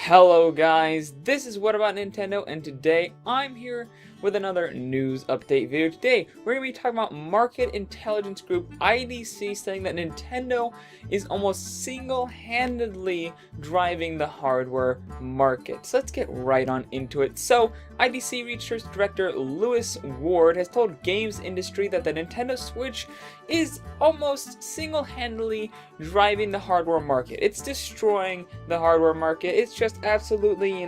Hello guys, this is What About Nintendo, and today I'm here with another news update video. Today we're going to be talking about market intelligence group IDC saying that Nintendo is almost single-handedly driving the hardware market. So let's get right on into it. So IDC Research Director Lewis Ward has told games industry that the Nintendo Switch is almost single-handedly driving the hardware market. It's destroying the hardware market. It's just absolutely,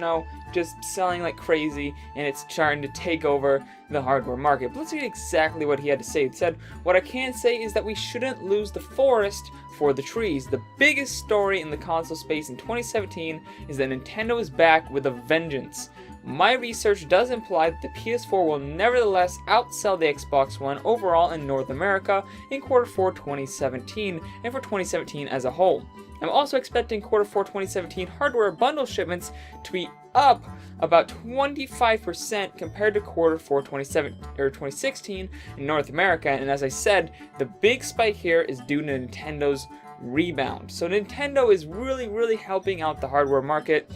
just selling like crazy, and it's trying to take over the hardware market. But let's read exactly what he had to say. It said, "What I can say is that we shouldn't lose the forest for the trees. The biggest story in the console space in 2017 is that Nintendo is back with a vengeance. My research does imply that the PS4 will nevertheless outsell the Xbox One overall in North America in Q4 2017 and for 2017 as a whole. I'm also expecting Q4 2017 hardware bundle shipments to be up about 25% compared to Q4 2016 in North America, and as I said, the big spike here is due to Nintendo's rebound. So Nintendo is really helping out the hardware market.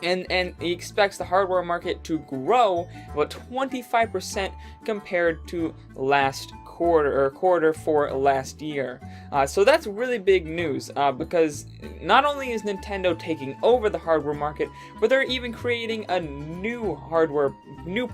And he expects the hardware market to grow about 25% compared to last quarter for last year. So that's really big news because not only is Nintendo taking over the hardware market, but they're even creating a new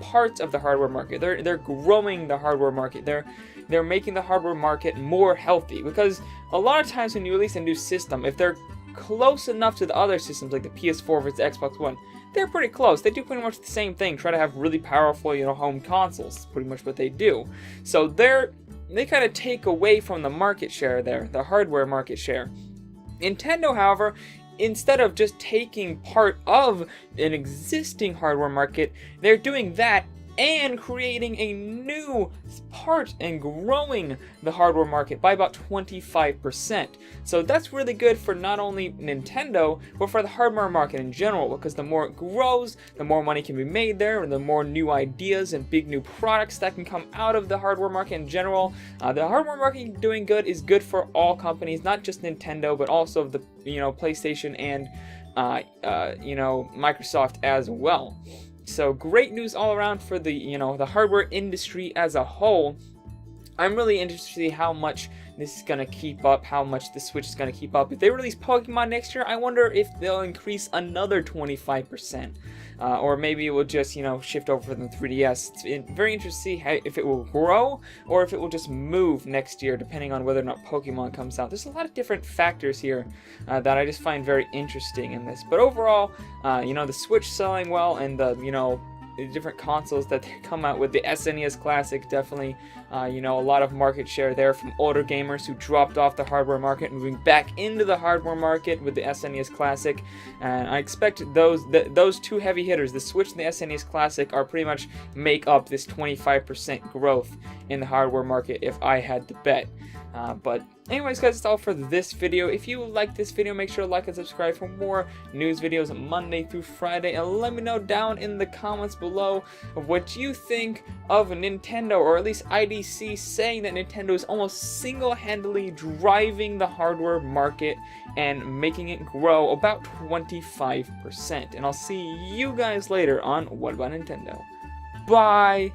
parts of the hardware market. They're growing the hardware market. They're making the hardware market more healthy, because a lot of times when you release a new system, if they're close enough to the other systems like the PS4 versus the Xbox One, they're pretty close. They do pretty much the same thing, try to have really powerful, home consoles. That's pretty much what they do. So they kind of take away from the market share there, the hardware market share. Nintendo, however, instead of just taking part of an existing hardware market, they're doing that and creating a new part and growing the hardware market by about 25%. So that's really good for not only Nintendo, but for the hardware market in general, because the more it grows, the more money can be made there, and the more new ideas and big new products that can come out of the hardware market in general. The hardware market doing good is good for all companies, not just Nintendo, but also the PlayStation and Microsoft as well. So great news all around for the the hardware industry as a whole. I'm really interested to see how much this is gonna keep up, how much the Switch is gonna keep up. If they release Pokemon next year, I wonder if they'll increase another 25%, or maybe it will just shift over for the 3DS. It's very interesting to see if it will grow or if it will just move next year, depending on whether or not Pokemon comes out. There's a lot of different factors here that I just find very interesting in this. But overall, the Switch selling well, and the different consoles that they come out with. The SNES Classic, definitely a lot of market share there from older gamers who dropped off the hardware market, moving back into the hardware market with the SNES Classic. And I expect those two heavy hitters, the Switch and the SNES Classic, are pretty much make up this 25% growth in the hardware market if I had to bet. But anyways guys, that's all for this video. If you like this video, make sure to like and subscribe for more news videos Monday through Friday, and let me know down in the comments below of what you think of Nintendo, or at least IDC saying that Nintendo is almost single-handedly driving the hardware market and making it grow about 25%. And I'll see you guys later on What About Nintendo. Bye!